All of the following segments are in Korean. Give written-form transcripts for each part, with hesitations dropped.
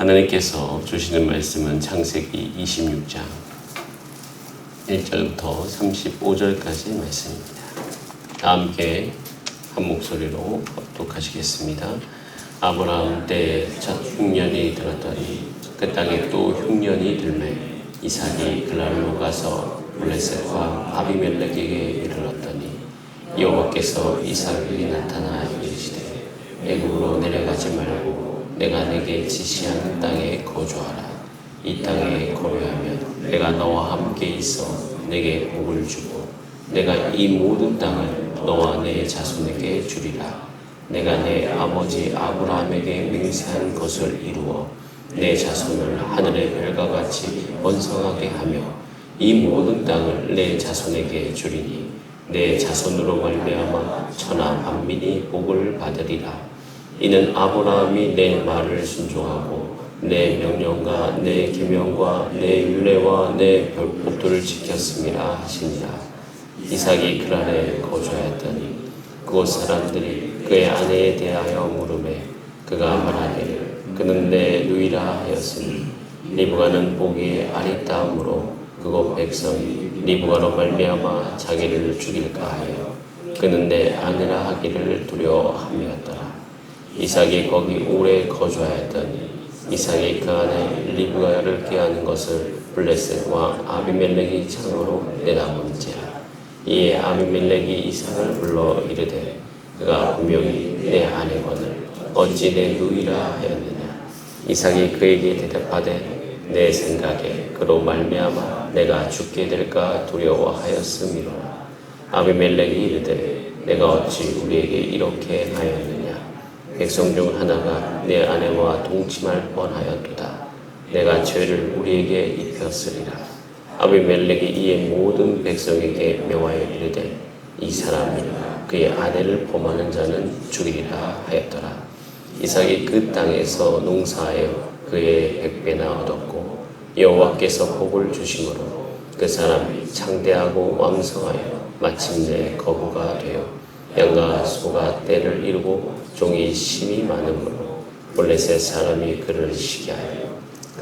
하나님께서 주시는 말씀은 창세기 26장 1절부터 35절까지 말씀입니다. 다 함께 한 목소리로 합독하시겠습니다. 아브라함 때 첫 흉년이 들었더니 그 땅에 또 흉년이 들매 이삭이 그랄로 가서 블레셋과 아비멜렉에게 이르렀더니 여호와께서 이삭에게 나타나 이르시되 애굽으로 내려가지 말고 내가 내게 지시하는 땅에 거주하라. 이 땅에 거류하면 내가 너와 함께 있어 내게 복을 주고 내가 이 모든 땅을 너와 내 자손에게 주리라. 내가 내 아버지 아브라함에게 맹세한 것을 이루어 내 자손을 하늘의 별과 같이 번성하게 하며 이 모든 땅을 내 자손에게 주리니 내 자손으로 말미암아 천하 만민이 복을 받으리라. 이는 아브라함이 내 말을 순종하고 내 명령과 내 계명과 내 율례와 내 법도를 지켰음이라 하시니라. 이삭이 그랄에 거주하였더니 그곳 사람들이 그의 아내에 대하여 물으매 그가 말하기를 그는 내 누이라 하였으니 리브가는 보기에 아리따움으로 그곳 백성이 리브가로 말미암아 자기를 죽일까 하여 그는 내 아내라 하기를 두려워함이었더라. 이삭이 거기 오래 거주하였더니 이삭이 그 안에 리브가를 꾀하는 것을 블레셋과 아비멜렉이 창으로 내다본지라. 이에 아비멜렉이 이삭을 불러 이르되 그가 분명히 내 아내거늘 어찌 내 누이라 하였느냐. 이삭이 그에게 대답하되 내 생각에 그로 말미암아 내가 죽게 될까 두려워하였음이로라. 아비멜렉이 이르되 내가 어찌 우리에게 이렇게 하였느냐. 백성 중 하나가 내 아내와 동침할 뻔하였도다. 내가 죄를 우리에게 입혔으리라. 아비멜렉이 이에 모든 백성에게 명하여 이르되 이 사람이 그의 아내를 범하는 자는 죽이리라 하였더라. 이삭이 그 땅에서 농사하여 그의 100배나 얻었고 여호와께서 복을 주심으로 그 사람이 창대하고 왕성하여 마침내 거부가 되어 양과 소가 떼를 이루고 종이 심이 많으므로 블레셋 사람이 그를 시기하여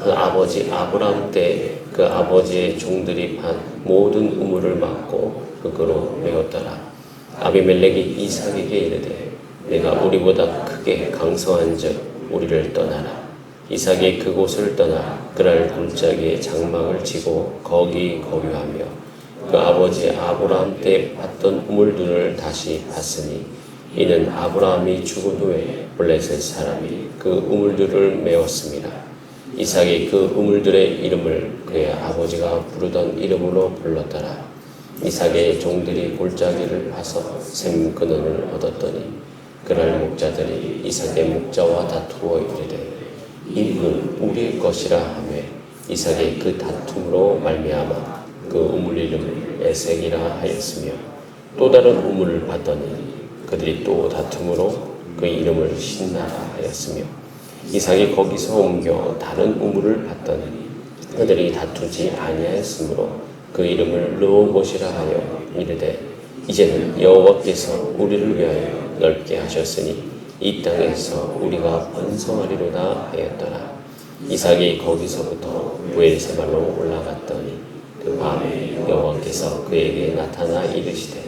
그 아버지 아브라함 때 그 아버지의 종들이 판 모든 우물을 막고 흙으로 메웠더라. 아비멜렉이 이삭에게 이르되 내가 우리보다 크게 강성한즉 우리를 떠나라. 이삭이 그곳을 떠나 그랄 골짜기에 장막을 치고 거기 거류하며 그 아버지 아브라함 때 봤던 우물들을 다시 봤으니 이는 아브라함이 죽은 후에 블레셋 사람이 그 우물들을 메웠습니다. 이삭이 그 우물들의 이름을 그의 아버지가 부르던 이름으로 불렀더라. 이삭의 종들이 골짜기를 파서 샘 근원을 얻었더니 그날 목자들이 이삭의 목자와 다투어 이르되 이 물은 우리의 것이라 하며 이삭이 그 다툼으로 말미암아 그 우물 이름을 에색이라 하였으며 또 다른 우물을 봤더니 그들이 또 다툼으로 그 이름을 신나라 하였으며 이삭이 거기서 옮겨 다른 우물을 봤더니 그들이 다투지 아니하였으므로 그 이름을 르호봇이라 하여 이르되 이제는 여호와께서 우리를 위하여 넓게 하셨으니 이 땅에서 우리가 번성하리로다 하였더라. 이삭이 거기서부터 부엘세발로 올라갔더니 그 밤에 여호와께서 그에게 나타나 이르시되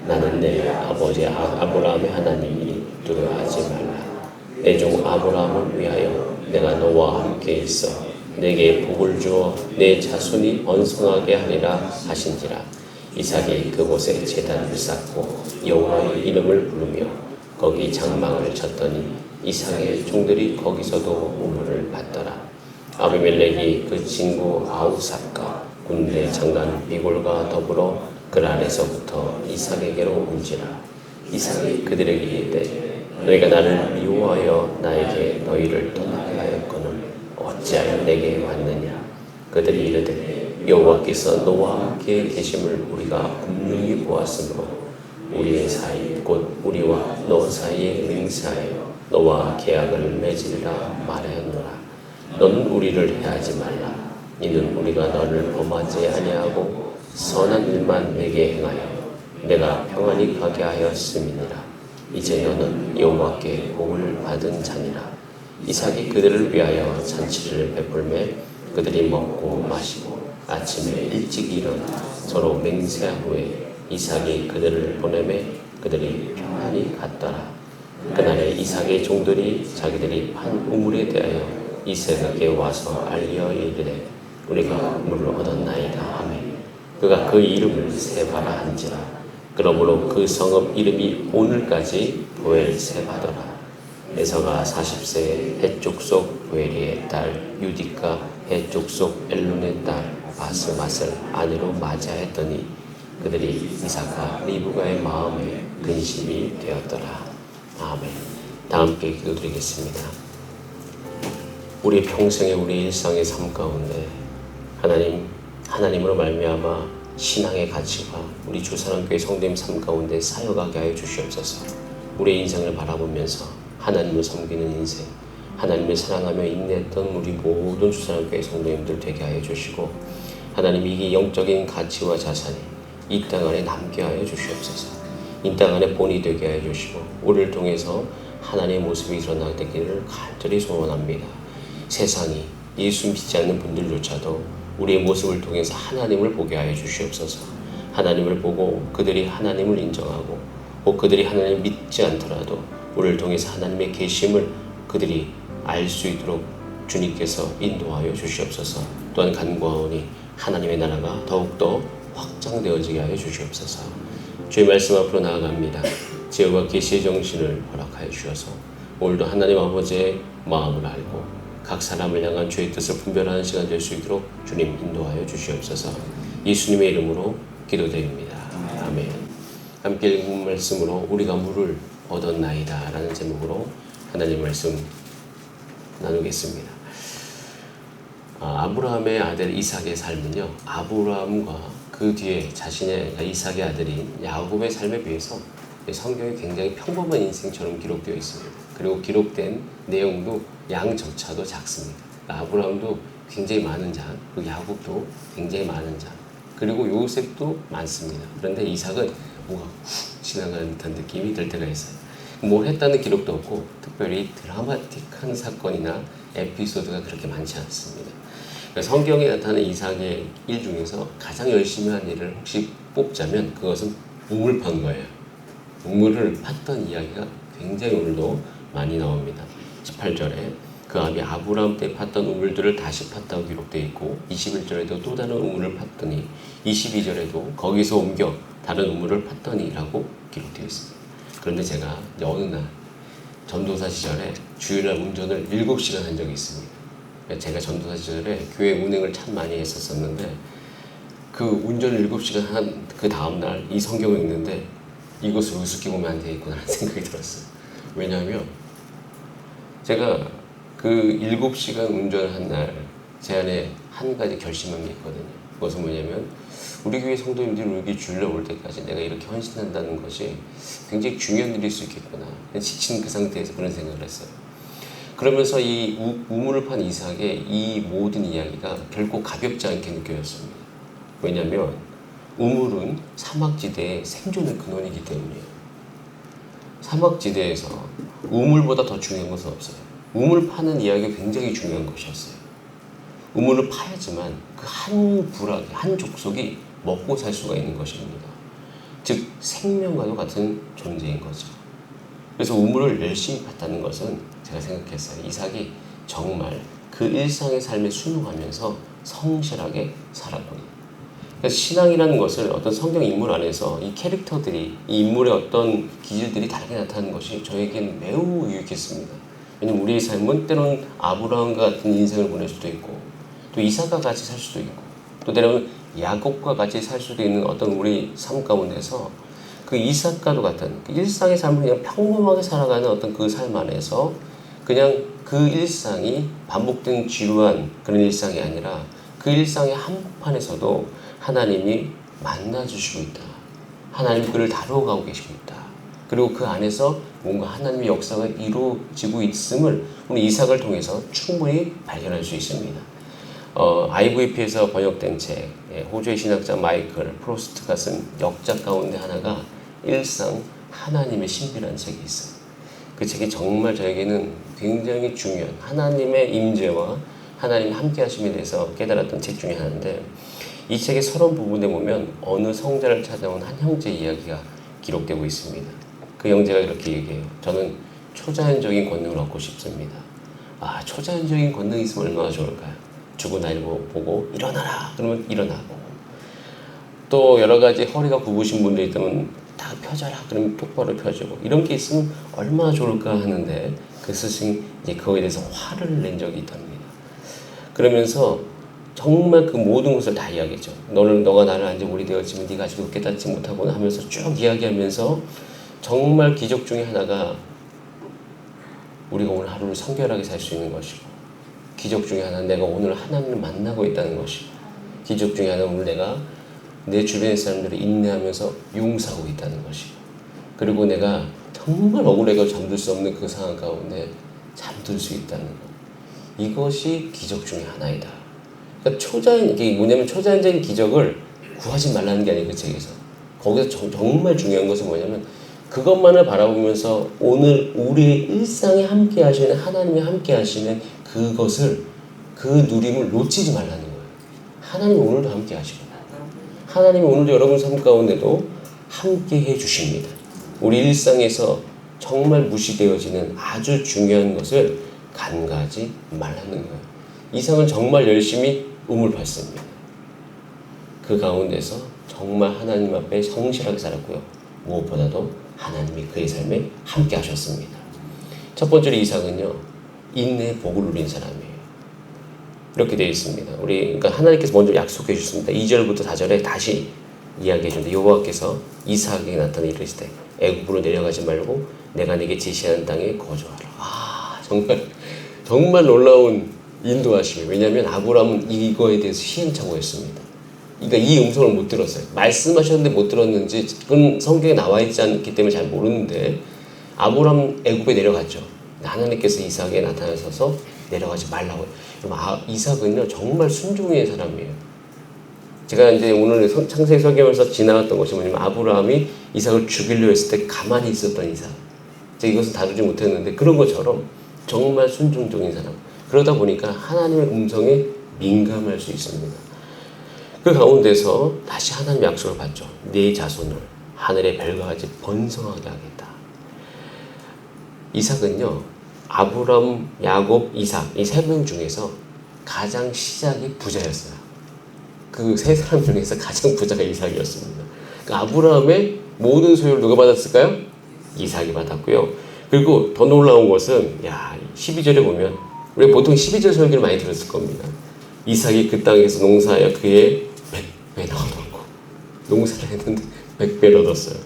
나는 내 아버지 아브라함의 하나님이니 두려워하지 말라. 내 종 아브라함을 위하여 내가 너와 함께 있어 내게 복을 주어 내 자손이 번성하게 하리라 하신지라. 이삭이 그곳에 제단을 쌓고 여호와의 이름을 부르며 거기 장막을 쳤더니 이삭의 종들이 거기서도 우물을 받더라. 아비멜렉이 그 친구 아우삭과 군대 장관 비골과 더불어 그랄에서부터 이삭에게로 온지라. 이삭이 그들에게 이르되 너희가 나를 미워하여 나에게 너희를 떠나게 하였거늘 어찌하여 내게 왔느냐. 그들이 이르되 여호와께서 너와 함께 계심을 우리가 분명히 보았으므로 우리의 사이 곧 우리와 너 사이에 맹세하여 너와 계약을 맺으리라 말하였노라. 너는 우리를 해하지 말라. 이는 우리가 너를 범하지 아니하고 선한 일만 내게 행하여 내가 평안히 가게 하였음이니라. 이제 너는 여호와께 복을 받은 자니라. 이삭이 그들을 위하여 잔치를 베풀매 그들이 먹고 마시고 아침에 일찍 일어나 서로 맹세한 후에 이삭이 그들을 보내매 그들이 평안히 갔더라. 그날에 이삭의 종들이 자기들이 판 우물에 대하여 이삭에게 와서 알려 이르되 우리가 물을 얻었나이다 하매 그가 그 이름을 세바라 한지라. 그러므로 그 성읍 이름이 오늘까지 보엘세바더라. 에서가 40세에 헷족속 보엘리의 딸 유디카 헷족속 엘론의 딸 바스맛을 아내로 맞이하였더니 그들이 이삭과 리브가의 마음에 근심이 되었더라. 아멘. 다 함께 기도드리겠습니다. 우리 평생의 우리 일상의 삶 가운데 하나님으로 말미암아 신앙의 가치가 우리 주사랑교회 성도님 삶 가운데 쌓여가게 하여 주시옵소서. 우리의 인생을 바라보면서 하나님을 섬기는 인생, 하나님을 사랑하며 인내했던 우리 모든 주사랑교회 성도님들 되게 하여 주시고 하나님이 이 영적인 가치와 자산이 이 땅 안에 남게 하여 주시옵소서. 이 땅 안에 본이 되게 하여 주시고 우리를 통해서 하나님의 모습이 드러나기를 간절히 소원합니다. 세상이 예수 믿지 않는 분들조차도 우리의 모습을 통해서 하나님을 보게 하여 주시옵소서. 하나님을 보고 그들이 하나님을 인정하고 혹 그들이 하나님을 믿지 않더라도 우리를 통해서 하나님의 계심을 그들이 알 수 있도록 주님께서 인도하여 주시옵소서. 또한 간구하오니 하나님의 나라가 더욱더 확장되어지게 하여 주시옵소서. 주의 말씀 앞으로 나아갑니다. 지혜와 계시의 정신을 허락하여 주셔서 오늘도 하나님 아버지의 마음을 알고 각 사람을 향한 주의 뜻을 분별하는 시간 될 수 있도록 주님 인도하여 주시옵소서. 예수님의 이름으로 기도드립니다. 아멘. 함께 읽은 말씀으로 우리가 물을 얻었나이다 라는 제목으로 하나님 말씀 나누겠습니다. 아브라함의 아들 이삭의 삶은요, 아브라함과 그 뒤에 자신의 이삭의 아들인 야곱의 삶에 비해서 성경이 굉장히 평범한 인생처럼 기록되어 있습니다. 그리고 기록된 내용도 양조차도 작습니다. 아브라함도 굉장히 많은 자, 그리고 야곱도 굉장히 많은 자, 그리고 요셉도 많습니다. 그런데 이삭은 뭔가 훅 지나가는 듯한 느낌이 들 때가 있어요. 뭘 했다는 기록도 없고 특별히 드라마틱한 사건이나 에피소드가 그렇게 많지 않습니다. 성경에 나타나는 이삭의 일 중에서 가장 열심히 한 일을 혹시 뽑자면 그것은 우물 판 거예요. 우물을 팠던 이야기가 굉장히 오늘도 많이 나옵니다. 18절에 그 아비 아브라함 때 팠던 우물들을 다시 팠다고 기록되어 있고 21절에도 또 다른 우물을 팠더니 22절에도 거기서 옮겨 다른 우물을 팠더니 라고 기록되어 있습니다. 그런데 제가 어느 날 전도사 시절에 주일날 운전을 7시간 한 적이 있습니다. 제가 전도사 시절에 교회 운행을 참 많이 했었는데 그 운전을 7시간 한 그 다음날 이 성경을 읽는데 이것을 우습게 보면 안 되겠구나 하는 생각이 들었어요. 왜냐하면 제가 그 7시간 운전을 한 날 제 안에 한 가지 결심한 게 있거든요. 그것은 뭐냐면 우리 교회 성도님들이 우리 주일날 올 때까지 내가 이렇게 헌신한다는 것이 굉장히 중요한 일일 수 있겠구나. 지친 그 상태에서 그런 생각을 했어요. 그러면서 이 우물을 판 이삭의 이 모든 이야기가 결코 가볍지 않게 느껴졌습니다. 왜냐하면 우물은 사막지대의 생존의 근원이기 때문이에요. 사막지대에서 우물보다 더 중요한 것은 없어요. 우물 파는 이야기가 굉장히 중요한 것이었어요. 우물을 파야지만 그 한 부락이, 한 족속이 먹고 살 수가 있는 것입니다. 즉 생명과도 같은 존재인 거죠. 그래서 우물을 열심히 팠다는 것은 제가 생각했어요. 이삭이 정말 그 일상의 삶에 순응하면서 성실하게 살았구나. 그래서 신앙이라는 것을 어떤 성경 인물 안에서 이 캐릭터들이, 이 인물의 어떤 기질들이 다르게 나타나는 것이 저에겐 매우 유익했습니다. 왜냐면 우리의 삶은 때로는 아브라함과 같은 인생을 보낼 수도 있고 또 이삭과 같이 살 수도 있고 또 때로는 야곱과 같이 살 수도 있는 어떤 우리 삶 가운데서 그 이삭과도 같은 그 일상의 삶을 그냥 평범하게 살아가는 어떤 그 삶 안에서 그냥 그 일상이 반복된 지루한 그런 일상이 아니라 그 일상의 한복판에서도 하나님이 만나주시고 있다. 하나님 그를 다루어가고 계시고 있다. 그리고 그 안에서 뭔가 하나님의 역사가 이루어지고 있음을 우리 이삭을 통해서 충분히 발견할 수 있습니다. IVP에서 번역된 책, 호주의 신학자 마이클 프로스트가 쓴 역작 가운데 하나가 일상 하나님의 신비라는 책이 있어요. 그 책이 정말 저에게는 굉장히 중요한 하나님의 임재와 하나님의 함께 하심에 대해서 깨달았던 책 중에 하나인데, 이 책의 서론 부분에 보면 어느 성자를 찾아온 한 형제 이야기가 기록되고 있습니다. 그 형제가 이렇게 얘기해요. 저는 초자연적인 권능을 얻고 싶습니다. 초자연적인 권능이 있으면 얼마나 좋을까요? 죽은 아이를 보고 일어나라 그러면 일어나고, 또 여러 가지 허리가 굽으신 분들이 있다면 다 펴져라 그러면 똑바로 펴지고, 이런 게 있으면 얼마나 좋을까 하는데, 그 스승이 이제 그거에 대해서 화를 낸 적이 있답니다. 그러면서 정말 그 모든 것을 다 이야기했죠. 너가 나를 안지 오래 되었지만 네가 아직도 깨닫지 못하고 하면서 쭉 이야기하면서, 정말 기적 중에 하나가 우리가 오늘 하루를 성결하게 살 수 있는 것이고, 기적 중에 하나는 내가 오늘 하나님을 만나고 있다는 것이고, 기적 중에 하나는 오늘 내가 내 주변의 사람들을 인내하면서 용서하고 있다는 것이고, 그리고 내가 정말 억울해가 잠들 수 없는 그 상황 가운데 잠들 수 있다는 것, 이것이 기적 중에 하나이다. 그러니까 이게 뭐냐면 초자연적인 기적을 구하지 말라는 게 아니에요. 그 책에서 거기서 정말 중요한 것은 뭐냐면, 그것만을 바라보면서 오늘 우리의 일상에 함께 하시는 하나님이 함께 하시는 그것을, 그 누림을 놓치지 말라는 거예요. 하나님이 오늘도 함께 하시고, 하나님이 오늘도 여러분 삶 가운데도 함께 해 주십니다. 우리 일상에서 정말 무시되어지는 아주 중요한 것을 간과하지 말라는 거예요. 이상은 정말 열심히 우물 팠습니다. 그 가운데서 정말 하나님 앞에 성실하게 살았고요. 무엇보다도 하나님이 그의 삶에 함께 하셨습니다. 첫 번째로 이삭은요, 인내의 복을 누린 사람이에요. 이렇게 되어 있습니다. 그러니까 하나님께서 먼저 약속해 주셨습니다. 2절부터 4절에 다시 이야기해 주는데, 여호와께서 이삭에게 나타나 이르시되 애굽으로 내려가지 말고 내가 네게 지시하는 땅에 거주하라. 정말 놀라운 인도하심이에요. 왜냐하면 아브라함은 이거에 대해서 시행착오했습니다. 그러니까 이 음성을 못 들었어요. 말씀하셨는데 못 들었는지, 그건 성경에 나와 있지 않기 때문에 잘 모르는데, 아브라함 애굽에 내려갔죠. 하나님께서 이삭에게 나타나셔서 내려가지 말라고요. 이삭은요 정말 순종의 사람이에요. 제가 이제 오늘 창세기 설교하면서 지나갔던 것이 뭐냐면, 아브라함이 이삭을 죽이려 했을 때 가만히 있었던 이삭. 제가 이것은 다루지 못했는데, 그런 것처럼 정말 순종적인 사람. 그러다 보니까 하나님의 음성에 민감할 수 있습니다. 그 가운데서 다시 하나님 약속을 받죠. 네 자손을 하늘의 별과 같이 번성하게 하겠다. 이삭은요, 아브람, 야곱, 이삭 이 세 명 중에서 가장 시작이 부자였어요. 그 세 사람 중에서 가장 부자가 이삭이었습니다. 그러니까 아브라함의 모든 소유를 누가 받았을까요? 이삭이 받았고요. 그리고 더 놀라운 것은 12절에 보면, 우리가 보통 12절 설교를 많이 들었을 겁니다. 이삭이 그 땅에서 농사하여 그의 100배나 얻었고, 농사를 했는데 100배를 얻었어요.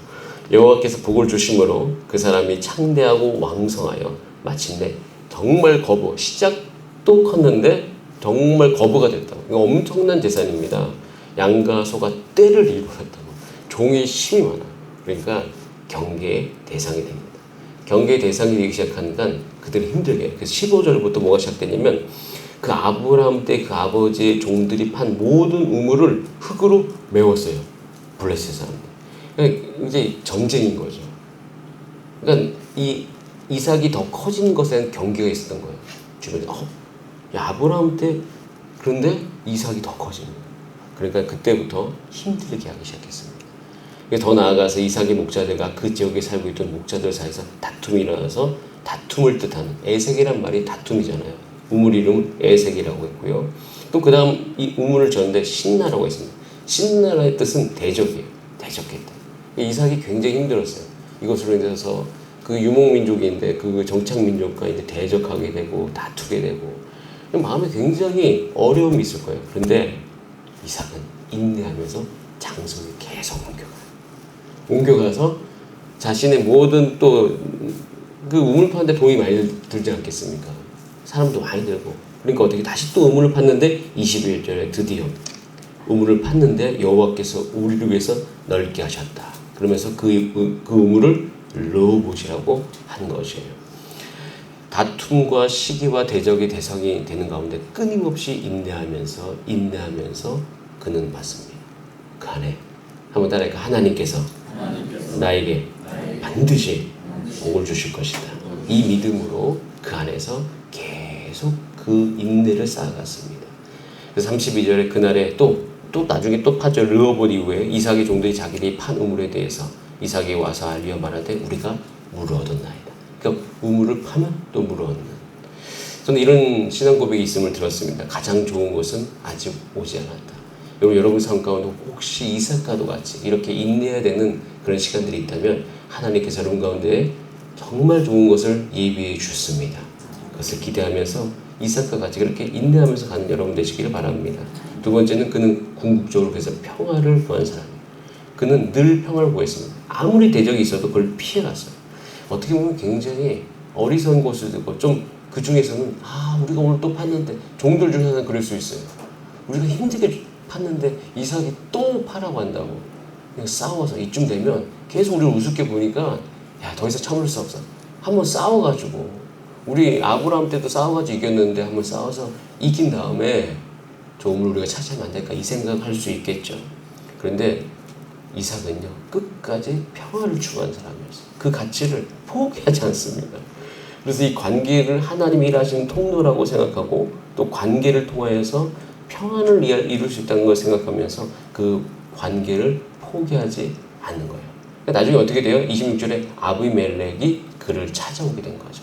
여호와께서 복을 주심으로 그 사람이 창대하고 왕성하여 마침내 정말 시작도 컸는데 정말 거부가 됐다고. 이거 엄청난 재산입니다. 양과 소가 떼를 이루었다고. 종의 힘이 많아요. 그러니까 경계의 대상이 됩니다. 경계의 대상이 되기 시작하니까 그들이 힘들게 해요. 그래서 15절부터 뭐가 시작되냐면, 그 아브라함 때 그 아버지의 종들이 판 모든 우물을 흙으로 메웠어요. 블레셋 사람들. 그러니까 이제 전쟁인 거죠. 그러니까 이 이삭이 더 커진 것에는 경계가 있었던 거예요. 주변에 아브라함 때 그런데 이삭이 더 커집니다. 그러니까 그때부터 힘들게 하기 시작했습니다. 더 나아가서 이삭의 목자들과 그 지역에 살고 있던 목자들 사이에서 다툼이 일어나서, 다툼을 뜻하는 에색이란 말이 다툼이잖아요. 우물 이름은 에색이라고 했고요. 또 그 다음 이 우물을 졌는데 신나라고 했습니다. 신나라의 뜻은 대적이에요. 대적했다. 이삭이 굉장히 힘들었어요. 이것으로 인해서 그 유목민족인데 그 정착민족과 이제 대적하게 되고 다투게 되고, 마음에 굉장히 어려움이 있을 거예요. 그런데 이삭은 인내하면서 장소를 계속 옮겨가서 자신의 모든, 또 그 우물 파는데 돈이 많이 들지 않겠습니까? 사람도 많이 들고. 그러니까 어떻게 다시 또 우물을 팠는데 21절에 드디어 우물을 팠는데 여호와께서 우리를 위해서 넓게 하셨다. 그러면서 그 우물을 르호봇이라고 한 것이에요. 다툼과 시기와 대적의 대상이 되는 가운데 끊임없이 인내하면서 그는 받습니다. 그 안에 한번 따라할까? 하나님께서 나에게 반드시 복을 주실 것이다. 이 믿음으로 그 안에서 계속 그 인내를 쌓아갔습니다. 그래서 32절에 그날에 또 나중에 또 파죠. 르호봇 이후에 이삭의 종들이 자기들이 판 우물에 대해서 이삭이 와서 알리어 말하되 우리가 물을 얻었나이다. 그러니까 우물을 파면 또 물을 얻는. 저는 이런 신앙 고백이 있음을 들었습니다. 가장 좋은 것은 아직 오지 않았다. 여러분 삶 가운데 혹시 이삭과도 같이 이렇게 인내해야 되는 그런 시간들이 있다면 하나님께서 여러분 가운데 정말 좋은 것을 예비해 주셨습니다. 그것을 기대하면서 이삭과 같이 그렇게 인내하면서 가는 여러분 되시기를 바랍니다. 두 번째는 그는 궁극적으로 그래서 평화를 구한 사람이에요. 그는 늘 평화를 구했습니다. 아무리 대적이 있어도 그걸 피해갔어요. 어떻게 보면 굉장히 어리석은 것을 듣고 좀 그 중에서는 우리가 오늘 또 팠는데 종들 중에서는 그럴 수 있어요. 우리가 힘들게 팠는데 이삭이 또 파라고 한다고 그냥 싸워서 이쯤 되면 계속 우리를 우습게 보니까 더 이상 참을 수 없어. 한번 싸워가지고 우리 아브라함 때도 싸워가지고 이겼는데 한번 싸워서 이긴 다음에 좋음을 우리가 차지하면 안 될까 이 생각할 수 있겠죠. 그런데 이삭은요 끝까지 평화를 추구한 사람이었어요. 그 가치를 포기하지 않습니다. 그래서 이 관계를 하나님이 일하시는 통로라고 생각하고 또 관계를 통하여서 평안을 이룰 수 있다는 걸 생각하면서 그 관계를 포기하지 않는 거예요. 그러니까 나중에 어떻게 돼요? 26절에 아비멜렉이 그를 찾아오게 된 거죠.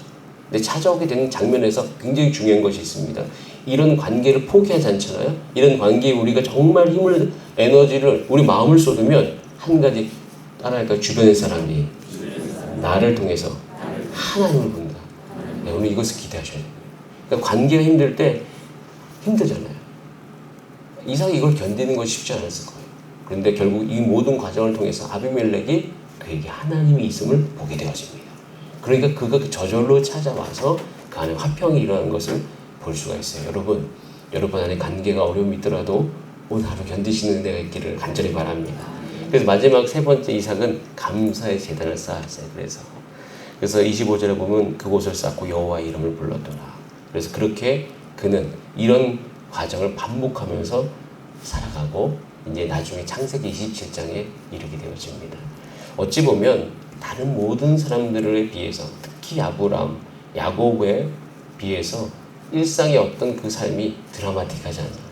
근데 찾아오게 되는 장면에서 굉장히 중요한 것이 있습니다. 이런 관계를 포기하지 않잖아요. 이런 관계에 우리가 정말 힘을 에너지를 우리 마음을 쏟으면 한 가지 따라할까요? 주변의 사람이 나를 통해서 하나님을 본다. 네, 오늘 이것을 기대하셔야 돼요. 그러니까 관계가 힘들 때 힘들잖아요. 이삭이 이걸 견디는 건 쉽지 않았을 거예요. 그런데 결국 이 모든 과정을 통해서 아비멜렉이 그에게 하나님이 있음을 보게 되어집니다. 그러니까 그가 저절로 찾아와서 그 안에 화평이 일어나는 것을 볼 수가 있어요. 여러분 안에 관계가 어려움이 있더라도 오늘 하루 견디시는 은혜가 있기를 간절히 바랍니다. 그래서 마지막 세 번째 이삭은 감사의 제단을 쌓았어요. 그래서 25절에 보면 그곳을 쌓고 여호와의 이름을 불렀더라. 그래서 그렇게 그는 이런 과정을 반복하면서 살아가고 이제 나중에 창세기 27장에 이르게 되어집니다. 어찌 보면 다른 모든 사람들에 비해서 특히 아브라함, 야곱에 비해서 일상의 어떤 그 삶이 드라마틱하지 않아요.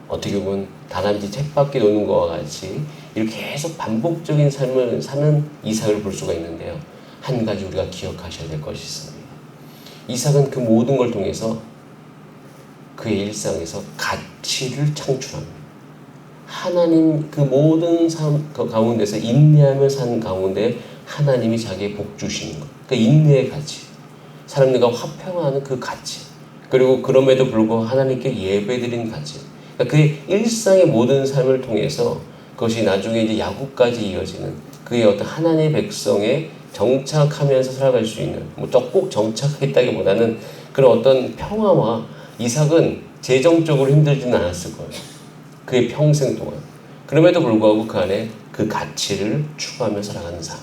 어떻게 보면 다람쥐 쳇바퀴 도는 것과 같이 이렇게 계속 반복적인 삶을 사는 이삭을 볼 수가 있는데요. 한 가지 우리가 기억하셔야 될 것이 있습니다. 이삭은 그 모든 걸 통해서 그의 일상에서 가치를 창출합니다. 하나님 그 모든 삶 가운데서 인내하며 산 가운데 하나님이 자기의 복 주시는 것. 그 인내의 가치. 사람들과 화평하는 그 가치. 그리고 그럼에도 불구하고 하나님께 예배드린 가치. 그러니까 그의 일상의 모든 삶을 통해서 그것이 나중에 이제 야곱까지 이어지는 그의 어떤 하나님의 백성의 정착하면서 살아갈 수 있는 꼭 정착했다기보다는 그런 어떤 평화와 이삭은 재정적으로 힘들지는 않았을 거예요. 그의 평생 동안. 그럼에도 불구하고 그 안에 그 가치를 추구하며 살아가는 삶.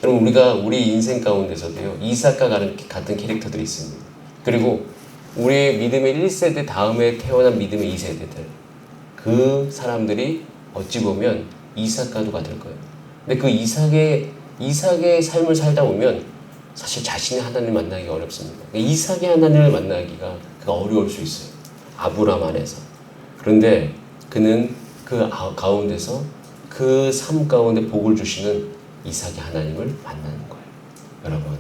여러분 우리 인생 가운데서도요. 이삭과 같은 캐릭터들이 있습니다. 그리고 우리의 믿음의 1세대 다음에 태어난 믿음의 2세대들. 그 사람들이 어찌 보면 이삭과도 같을 거예요. 근데 그 이삭의 삶을 살다 보면 사실 자신의 하나님을 만나기가 어렵습니다. 이삭의 하나님을 만나기가 어려울 수 있어요. 아브라함 안에서. 그런데 그는 그 가운데서 그 삶 가운데 복을 주시는 이삭의 하나님을 만나는 거예요.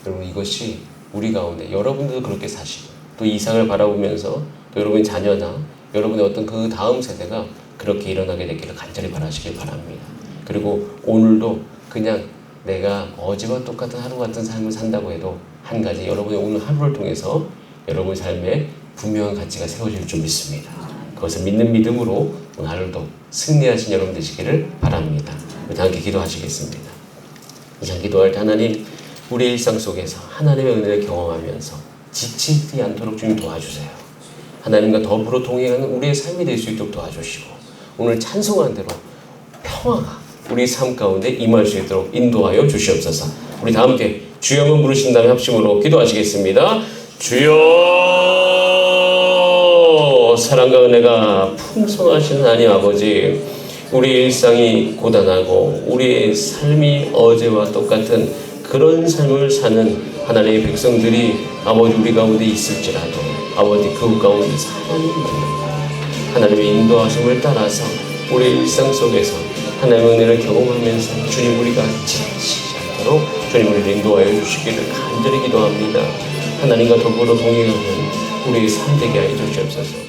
여러분 이것이 우리 가운데 여러분들도 그렇게 사시고 또 이삭을 바라보면서 또 여러분의 자녀나 여러분의 어떤 그 다음 세대가 그렇게 일어나게 되기를 간절히 바라시길 바랍니다. 그리고 오늘도 그냥 내가 어제와 똑같은 하루 같은 삶을 산다고 해도 한 가지 여러분의 오늘 하루를 통해서 여러분의 삶에 분명한 가치가 세워질 줄 믿습니다. 그것을 믿는 믿음으로 오늘 하루도 승리하신 여러분 되시기를 바랍니다. 우리 함께 기도하시겠습니다. 이상 기도할 때 하나님 우리의 일상 속에서 하나님의 은혜를 경험하면서 지치지 않도록 주님 도와주세요. 하나님과 더불어 동행하는 우리의 삶이 될 수 있도록 도와주시고 오늘 찬송한 대로 평화가 우리 삶 가운데 임할 수 있도록 인도하여 주시옵소서. 우리 다 함께 주여만 부르신 다음에 합심으로 기도하시겠습니다. 주여 사랑과 은혜가 풍성하신 하나님 아버지 우리 일상이 고단하고 우리의 삶이 어제와 똑같은 그런 삶을 사는 하나님의 백성들이 아버지 우리 가운데 있을지라도 아버지 그 가운데서 하나님 만납니다. 하나님의 인도하심을 따라서 우리의 일상 속에서 하나님의 은혜를 경험하면서 주님 우리가 지치지 않도록 주님 우리를 인도하여 주시기를 간절히 기도합니다. 하나님과 더불어 동행하는 우리의 삶 되게 하여 주시옵소서.